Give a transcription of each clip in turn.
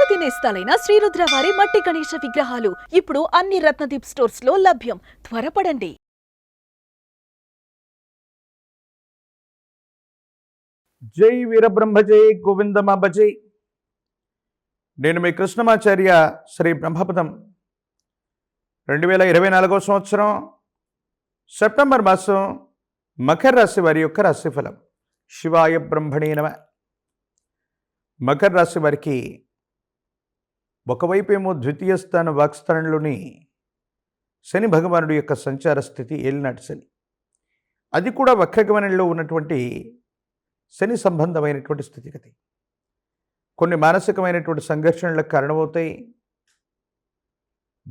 కోటి నేస్తాలైన శ్రీరుద్ర వారి మట్టి గణేశ విగ్రహాలు ఇప్పుడు అన్ని రత్నదీప్ స్టోర్స్ లో లభ్యం. త్వరపడండి. జై వీరబ్రహ్మ జై గోవిందమాంబ జై. నేను మీ కృష్ణమాచార్య. శ్రీ బ్రహ్మపదం 2024 సంవత్సరం సెప్టెంబర్ మాసం మకర రాశి వారి యొక్క రాశిఫలం. శివాయ బ్రహ్మణే నమః. మకర రాశి వారికి ఒకవైపు ఏమో ద్వితీయ స్థాన వాక్స్థానంలోని శని భగవానుడి యొక్క సంచార స్థితి, ఏలినాటి శని, అది కూడా వక్రగమనంలో ఉన్నటువంటి శని సంబంధమైనటువంటి స్థితిగతి. కొన్ని మానసికమైనటువంటి సంఘర్షణలకు కారణమవుతాయి.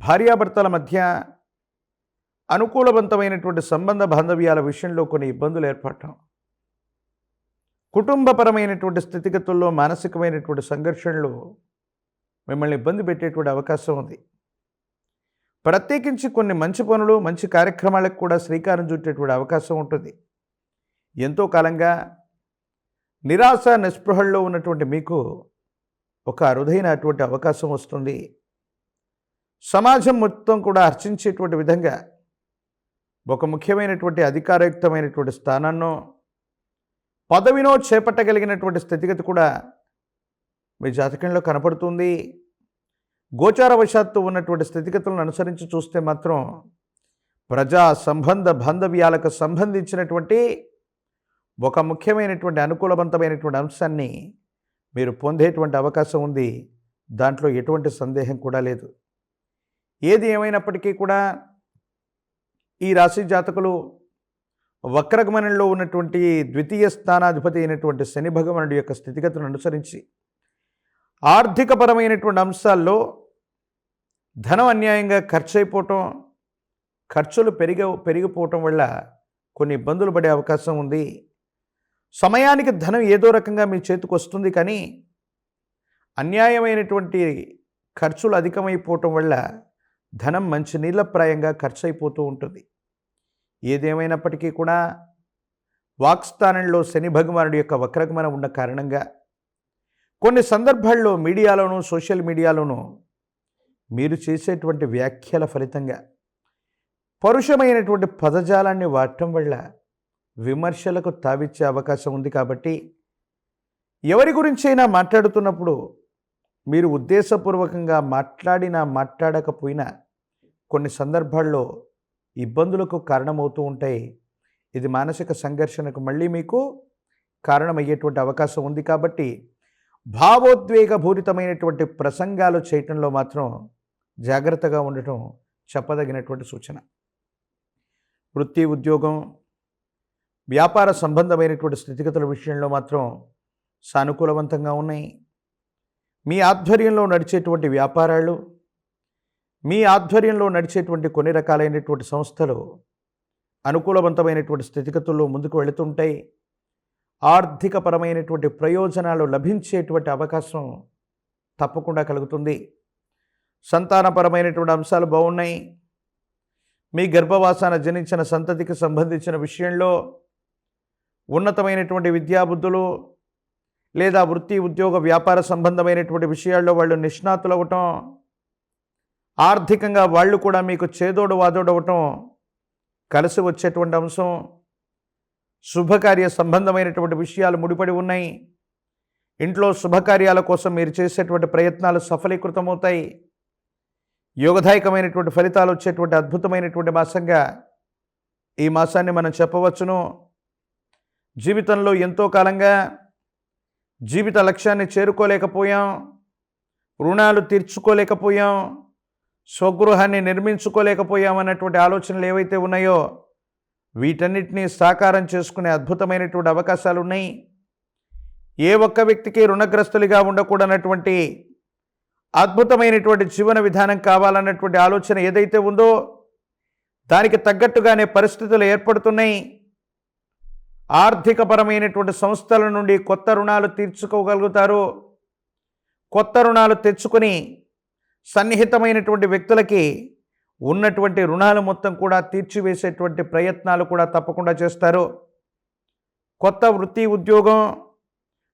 భార్యాభర్తల మధ్య అనుకూలవంతమైనటువంటి సంబంధ బాంధవ్యాల విషయంలో కొన్ని ఇబ్బందులు ఏర్పడటం, కుటుంబపరమైనటువంటి స్థితిగతుల్లో మానసికమైనటువంటి సంఘర్షణలు మిమ్మల్ని ఇబ్బంది పెట్టేటువంటి అవకాశం ఉంది. ప్రత్యేకించి కొన్ని మంచి పనులు, మంచి కార్యక్రమాలకు కూడా శ్రీకారం చుట్టేటువంటి అవకాశం ఉంటుంది. ఎంతో కాలంగా నిరాశ నిస్పృహల్లో ఉన్నటువంటి మీకు ఒక అరుదైనటువంటి అవకాశం వస్తుంది. సమాజం మొత్తం కూడా హర్షించేటువంటి విధంగా ఒక ముఖ్యమైనటువంటి అధికారయుక్తమైనటువంటి స్థానాన్నో పదవినో చేపట్టగలిగినటువంటి స్థితిగతి కూడా మీ జాతకంలో కనపడుతుంది. గోచారవశాత్తు ఉన్నటువంటి స్థితిగతులను అనుసరించి చూస్తే మాత్రం ప్రజా సంబంధ బాంధవ్యాలకు సంబంధించినటువంటి ఒక ముఖ్యమైనటువంటి అనుకూలవంతమైనటువంటి అంశాన్ని మీరు పొందేటువంటి అవకాశం ఉంది. దాంట్లో ఎటువంటి సందేహం కూడా లేదు. ఏది ఏమైనప్పటికీ కూడా ఈ రాశి జాతకులు వక్రగమనంలో ఉన్నటువంటి ద్వితీయ స్థానాధిపతి అయినటువంటి శని భగవానుడి యొక్క స్థితిగతులను అనుసరించి ఆర్థికపరమైనటువంటి అంశాల్లో ధనం అన్యాయంగా ఖర్చు అయిపోవటం, ఖర్చులు పెరిగిపోవటం వల్ల కొన్ని ఇబ్బందులు పడే అవకాశం ఉంది. సమయానికి ధనం ఏదో రకంగా మీ చేతికి వస్తుంది, కానీ అన్యాయమైనటువంటి ఖర్చులు అధికమైపోవటం వల్ల ధనం మంచి నీళ్ళప్రాయంగా ఖర్చు అయిపోతూ ఉంటుంది. ఏదేమైనప్పటికీ కూడా వాక్స్థానంలో శని భగవానుడి యొక్క వక్రగమనం ఉన్న కారణంగా కొన్ని సందర్భాల్లో మీడియాలోనూ సోషల్ మీడియాలోనూ మీరు చేసేటువంటి వ్యాఖ్యల ఫలితంగా పరుషమైనటువంటి పదజాలాన్ని వాడటం వల్ల విమర్శలకు తావిచ్చే అవకాశం ఉంది. కాబట్టి ఎవరి గురించైనా మాట్లాడుతున్నప్పుడు మీరు ఉద్దేశపూర్వకంగా మాట్లాడినా మాట్లాడకపోయినా కొన్ని సందర్భాల్లో ఇబ్బందులకు కారణమవుతూ ఉంటాయి. ఇది మానసిక సంఘర్షణకు మళ్ళీ మీకు కారణమయ్యేటువంటి అవకాశం ఉంది. కాబట్టి భావోద్వేగపూరితమైనటువంటి ప్రసంగాలు చేయటంలో మాత్రం జాగ్రత్తగా ఉండటం చెప్పదగినటువంటి సూచన. వృత్తి, ఉద్యోగం, వ్యాపార సంబంధమైనటువంటి స్థితిగతుల విషయంలో మాత్రం సానుకూలవంతంగా ఉన్నాయి. మీ ఆధ్వర్యంలో నడిచేటువంటి వ్యాపారాలు, మీ ఆధ్వర్యంలో నడిచేటువంటి కొన్ని రకాలైనటువంటి సంస్థలు అనుకూలవంతమైనటువంటి స్థితిగతుల్లో ముందుకు వెళుతుంటాయి. ఆర్థికపరమైనటువంటి ప్రయోజనాలు లభించేటువంటి అవకాశం తప్పకుండా కలుగుతుంది. సంతానపరమైనటువంటి అంశాలు బాగున్నాయి. మీ గర్భవాసాన జనించిన సంతతికి సంబంధించిన విషయంలో ఉన్నతమైనటువంటి విద్యాబుద్ధులు లేదా వృత్తి, ఉద్యోగ, వ్యాపార సంబంధమైనటువంటి విషయాల్లో వాళ్ళు నిష్ణాతులు అవ్వటం, ఆర్థికంగా వాళ్ళు కూడా మీకు చేదోడు వాదోడు అవ్వటం కలిసి వచ్చేటువంటి అంశం. శుభకార్య సంబంధమైనటువంటి విషయాలు ముడిపడి ఉన్నాయి. ఇంట్లో శుభకార్యాల కోసం మీరు చేసేటువంటి ప్రయత్నాలు సఫలీకృతమవుతాయి. యోగదాయకమైనటువంటి ఫలితాలు వచ్చేటువంటి అద్భుతమైనటువంటి మాసంగా ఈ మాసాన్ని మనం చెప్పవచ్చును. జీవితంలో ఎంతో కాలంగా జీవిత లక్ష్యాన్ని చేరుకోలేకపోయాం, రుణాలు తీర్చుకోలేకపోయాం, స్వగృహాన్ని నిర్మించుకోలేకపోయాం అన్నటువంటి ఆలోచనలు ఏవైతే ఉన్నాయో వీటన్నిటినీ సాకారం చేసుకునే అద్భుతమైనటువంటి అవకాశాలు ఉన్నాయి. ఏ ఒక్క వ్యక్తికి రుణగ్రస్తులుగా ఉండకూడనటువంటి అద్భుతమైనటువంటి జీవన విధానం కావాలన్నటువంటి ఆలోచన ఏదైతే ఉందో దానికి తగ్గట్టుగానే పరిస్థితులు ఏర్పడుతున్నాయి. ఆర్థికపరమైనటువంటి సంస్థల నుండి కొత్త రుణాలు తీర్చుకోగలుగుతారు. కొత్త రుణాలు తెచ్చుకొని సన్నిహితమైనటువంటి వ్యక్తులకి ఉన్నటువంటి రుణాలు మొత్తం కూడా తీర్చివేసేటువంటి ప్రయత్నాలు కూడా తప్పకుండా చేస్తారు. కొత్త వృత్తి, ఉద్యోగం,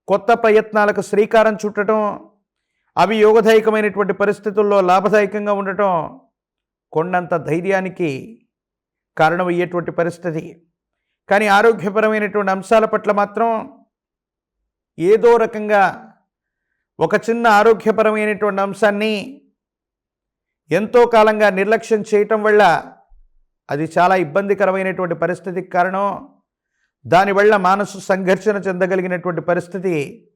కొత్త ప్రయత్నాలకు శ్రీకారం చుట్టడం, అవి యోగదాయకమైనటువంటి పరిస్థితుల్లో లాభదాయకంగా ఉండటం కొండంత ధైర్యానికి కారణమయ్యేటువంటి పరిస్థితి. కానీ ఆరోగ్యపరమైనటువంటి అంశాల పట్ల మాత్రం ఏదో రకంగా ఒక చిన్న ఆరోగ్యపరమైనటువంటి అంశాన్ని ఎంతో కాలంగా నిర్లక్ష్యం చేయటం వల్ల అది చాలా ఇబ్బందికరమైనటువంటి పరిస్థితికి కారణం. దానివల్ల మనసు సంఘర్షణ చెందగలిగినటువంటి పరిస్థితి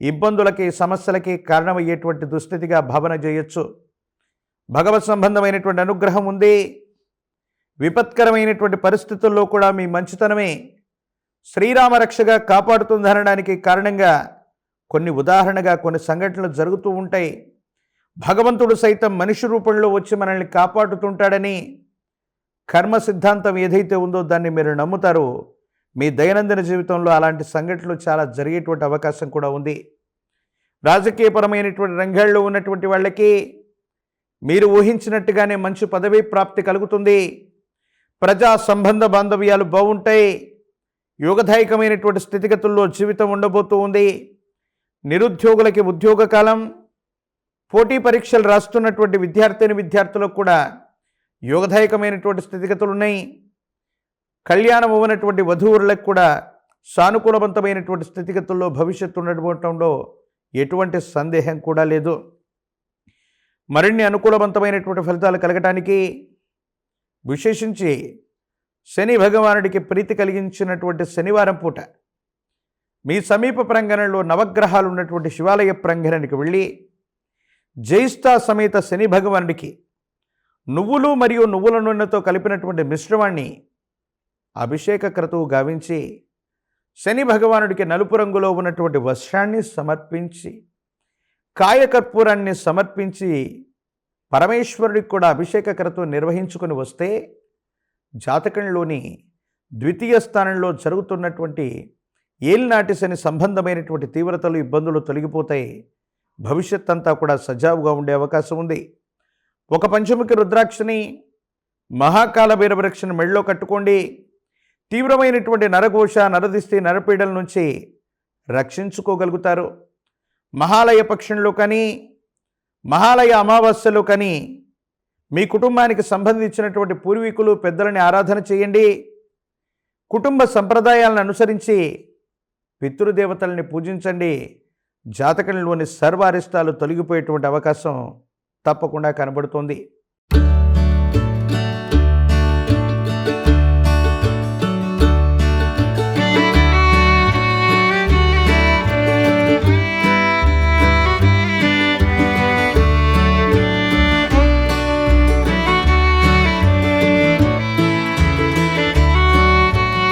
ఇబ్బందులకి సమస్యలకి కారణమయ్యేటువంటి దుస్థితిగా భావన చేయొచ్చు. భగవత్ సంబంధమైనటువంటి అనుగ్రహం ఉంది. విపత్కరమైనటువంటి పరిస్థితుల్లో కూడా మీ మంచితనమే శ్రీరామరక్షగా కాపాడుతుందనడానికి కారణంగా కొన్ని ఉదాహరణగా కొన్ని సంఘటనలు జరుగుతూ ఉంటాయి. భగవంతుడు సైతం మనిషి రూపంలో వచ్చి మనల్ని కాపాడుతుంటాడని కర్మ సిద్ధాంతం ఏదైతే ఉందో దాన్ని మీరు నమ్ముతారో మీ దైనందిన జీవితంలో అలాంటి సంఘటనలు చాలా జరిగేటువంటి అవకాశం కూడా ఉంది. రాజకీయపరమైనటువంటి రంగాల్లో ఉన్నటువంటి వాళ్ళకి మీరు ఊహించినట్టుగానే మంచి పదవీ ప్రాప్తి కలుగుతుంది. ప్రజా సంబంధ బాంధవ్యాలు బాగుంటాయి. యోగదాయకమైనటువంటి స్థితిగతుల్లో జీవితం ఉండబోతూ ఉంది. నిరుద్యోగులకి ఉద్యోగ కాలం, పోటీ పరీక్షలు రాస్తున్నటువంటి విద్యార్థులకు కూడా యోగదాయకమైనటువంటి స్థితిగతులు ఉన్నాయి. కళ్యాణం అవ్వనటువంటి వధూవరులకు కూడా సానుకూలవంతమైనటువంటి స్థితిగతుల్లో భవిష్యత్తు ఉండటంలో ఎటువంటి సందేహం కూడా లేదు. మరిన్ని అనుకూలవంతమైనటువంటి ఫలితాలు కలగటానికి విశేషించి శని భగవానుడికి ప్రీతి కలిగించినటువంటి శనివారం పూట మీ సమీప ప్రాంగణంలో నవగ్రహాలు ఉన్నటువంటి శివాలయ ప్రాంగణానికి వెళ్ళి జైష్ఠా సమేత శని భగవానుడికి నువ్వులు మరియు నువ్వుల నూనెతో కలిపినటువంటి మిశ్రమాన్ని అభిషేక క్రతువు గావించి శని భగవానుడికి నలుపు రంగులో ఉన్నటువంటి వస్త్రాన్ని సమర్పించి కాయకర్పూరాన్ని సమర్పించి పరమేశ్వరుడికి కూడా అభిషేక క్రతువు నిర్వహించుకొని వస్తే జాతకంలోని ద్వితీయ స్థానంలో జరుగుతున్నటువంటి ఏలినాటి శని సంబంధమైనటువంటి తీవ్రతలు ఇబ్బందులు తొలగిపోతాయి. భవిష్యత్ అంతా కూడా సజావుగా ఉండే అవకాశం ఉంది. ఒక పంచముఖి రుద్రాక్షని మహాకాల భైరవరక్షను మెళ్ళలో కట్టుకోండి. తీవ్రమైనటువంటి నరఘోష, నరదిష్టి, నరపీడల నుంచి రక్షించుకోగలుగుతారు. మహాలయ పక్షంలో కానీ మహాలయ అమావాస్యలో కానీ మీ కుటుంబానికి సంబంధించినటువంటి పూర్వీకులు పెద్దలని ఆరాధన చేయండి. కుటుంబ సంప్రదాయాలను అనుసరించి పితృదేవతల్ని పూజించండి. జాతకంలోని సర్వ అరిష్టాలు తొలగిపోయేటువంటి అవకాశం తప్పకుండా కనబడుతోంది.